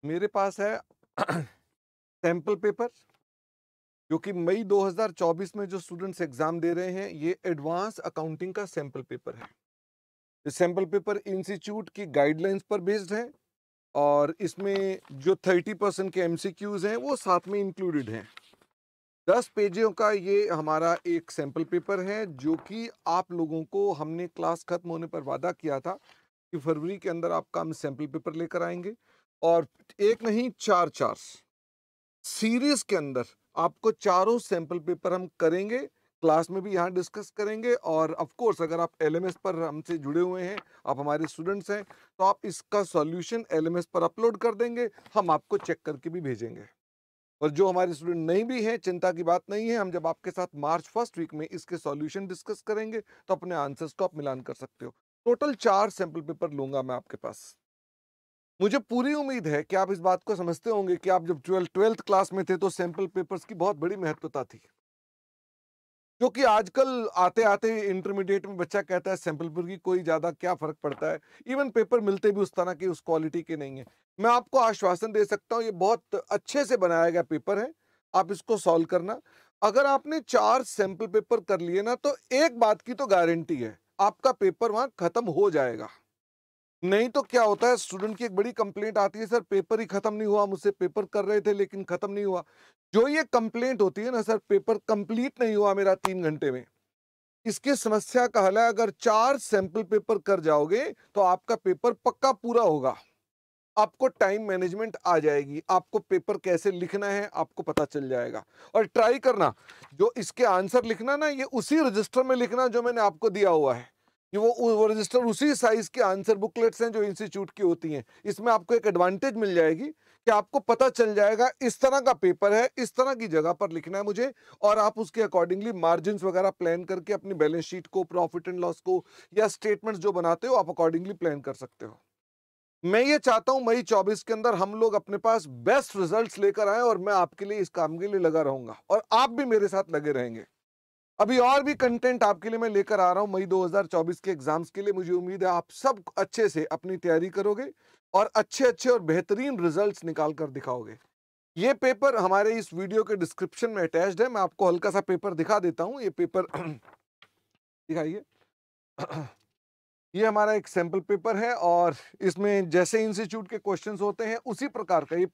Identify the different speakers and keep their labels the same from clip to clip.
Speaker 1: मेरे पास है sample paper जो कि मई 2024 में जो स्टूडेंट्स एग्जाम दे रहे हैं, ये एडवांस अकाउंटिंग का सैंपल पेपर है। ये सैंपल पेपर इंस्टीट्यूट की गाइडलाइंस पर बेस्ड है और इसमें जो 30% के एमसीक्यूज हैं वो साथ में इंक्लूडेड हैं। 10 पेजों का ये हमारा एक सैंपल पेपर है जो कि आप लोगों को हमने क्लास खत्म होने पर वादा किया था कि फरवरी के अंदर आपका हम सैंपल पेपर लेकर आएंगे और एक नहीं चार चार सीरीज के अंदर आपको चारों सैंपल पेपर हम करेंगे, क्लास में भी यहाँ डिस्कस करेंगे और ऑफ कोर्स अगर आप एलएमएस पर हमसे जुड़े हुए हैं, आप हमारे स्टूडेंट्स हैं, तो आप इसका सॉल्यूशन एलएमएस पर अपलोड कर देंगे, हम आपको चेक करके भी भेजेंगे। और जो हमारे स्टूडेंट नहीं भी हैं, चिंता की बात नहीं है, हम जब आपके साथ मार्च फर्स्ट वीक में इसके सॉल्यूशन डिस्कस करेंगे तो अपने आंसर्स को आप मिलान कर सकते हो। टोटल 4 सैंपल पेपर लूंगा मैं आपके पास। मुझे पूरी उम्मीद है कि आप इस बात को समझते होंगे कि आप जब ट्वेल्थ क्लास में थे तो सैंपल पेपर्स की बहुत बड़ी महत्वता थी, क्योंकि आजकल आते आते इंटरमीडिएट में बच्चा कहता है सैंपल पेपर की कोई ज्यादा क्या फर्क पड़ता है। इवन पेपर मिलते भी उस तरह के उस क्वालिटी के नहीं है। मैं आपको आश्वासन दे सकता हूँ, ये बहुत अच्छे से बनाया गया पेपर है, आप इसको सॉल्व करना। अगर आपने 4 सैंपल पेपर कर लिए ना, तो एक बात की तो गारंटी है, आपका पेपर वहां खत्म हो जाएगा। नहीं तो क्या होता है, स्टूडेंट की एक बड़ी कंप्लेंट आती है, सर पेपर ही खत्म नहीं हुआ, मुझसे पेपर कर रहे थे लेकिन खत्म नहीं हुआ। जो ये कंप्लेंट होती है ना, सर पेपर कंप्लीट नहीं हुआ मेरा 3 घंटे में, इसकी समस्या का हल है, अगर 4 सैंपल पेपर कर जाओगे तो आपका पेपर पक्का पूरा होगा। आपको टाइम मैनेजमेंट आ जाएगी, आपको पेपर कैसे लिखना है आपको पता चल जाएगा। और ट्राई करना, जो इसके आंसर लिखना ना, ये उसी रजिस्टर में लिखना जो मैंने आपको दिया हुआ है। ये वो रजिस्टर उसी साइज के आंसर बुकलेट्स हैं जो इंस्टीट्यूट की होती हैं। इसमें आपको एक एडवांटेज मिल जाएगी कि आपको पता चल जाएगा इस तरह का पेपर है, इस तरह की जगह पर लिखना है मुझे, और आप उसके अकॉर्डिंगली मार्जिन वगैरह प्लान करके अपनी बैलेंस शीट को, प्रॉफिट एंड लॉस को या स्टेटमेंट्स जो बनाते हो आप अकॉर्डिंगली प्लान कर सकते हो। मैं ये चाहता हूं मई 24 के अंदर हम लोग अपने पास बेस्ट रिजल्ट्स लेकर आए और मैं आपके लिए इस काम के लिए लगा रहूंगा और आप भी मेरे साथ लगे रहेंगे। अभी और भी कंटेंट आपके लिए मैं लेकर आ रहा हूं मई 2024 के एग्जाम्स के लिए। मुझे उम्मीद है आप सब अच्छे से अपनी तैयारी करोगे और अच्छे अच्छे और बेहतरीन रिजल्ट्स निकाल कर दिखाओगे। ये पेपर हमारे इस वीडियो के डिस्क्रिप्शन में अटैच्ड है। मैं आपको हल्का सा पेपर दिखा देता हूं। ये पेपर दिखाइए। ये हमारा एक सैंपल पेपर है और इसमें जैसे इंस्टीट्यूट के क्वेश्चंस होते हैं उसी प्रकार का ये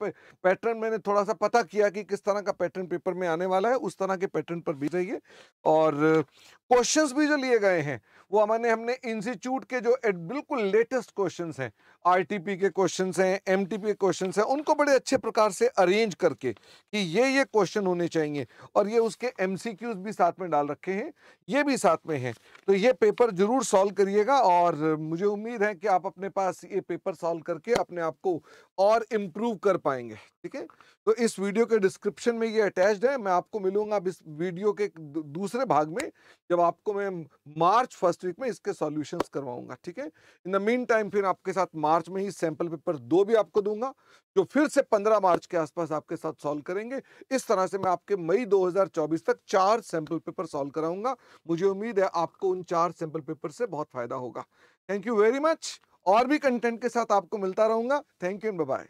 Speaker 1: पैटर्न मैंने थोड़ा सा पता किया कि किस तरह का पैटर्न पेपर में आने वाला है, उस तरह के पैटर्न पर भी रहिए। और क्वेश्चंस भी जो लिए गए हैं वो हमने इंस्टीट्यूट के जो बिल्कुल लेटेस्ट क्वेश्चंस हैं, आरटीपी के क्वेश्चंस हैं, एमटीपी के क्वेश्चंस हैं, उनको बड़े अच्छे प्रकार से अरेंज करके कि ये क्वेश्चन होने चाहिए, और ये उसके एमसीक्यूज भी साथ में डाल रखे हैं, ये भी साथ में है। तो ये पेपर जरूर सॉल्व करिएगा और मुझे उम्मीद है कि आप अपने पास ये पेपर सॉल्व करके अपने आप को और इम्प्रूव कर पाएंगे। ठीक है, तो इस वीडियो के डिस्क्रिप्शन में ये अटैच्ड है। मैं आपको मिलूंगा अब इस वीडियो के दूसरे भाग में, जब आपको मैं मार्च फर्स्ट वीक में इसके सॉल्यूशंस करवाऊंगा। ठीक है, इन द मीन टाइम फिर आपके साथ मार्च में ही सैंपल पेपर 2 भी आपको दूंगा, जो फिर से 15 मार्च के आसपास आपके साथ सॉल्व करेंगे। इस तरह से मैं आपके मई 2024 तक 4 सैंपल पेपर सॉल्व कराऊंगा। मुझे उम्मीद है आपको उन 4 सैंपल पेपर से बहुत फायदा होगा। Thank you very much. और भी कंटेंट के साथ आपको मिलता रहूंगा। Thank you and bye bye.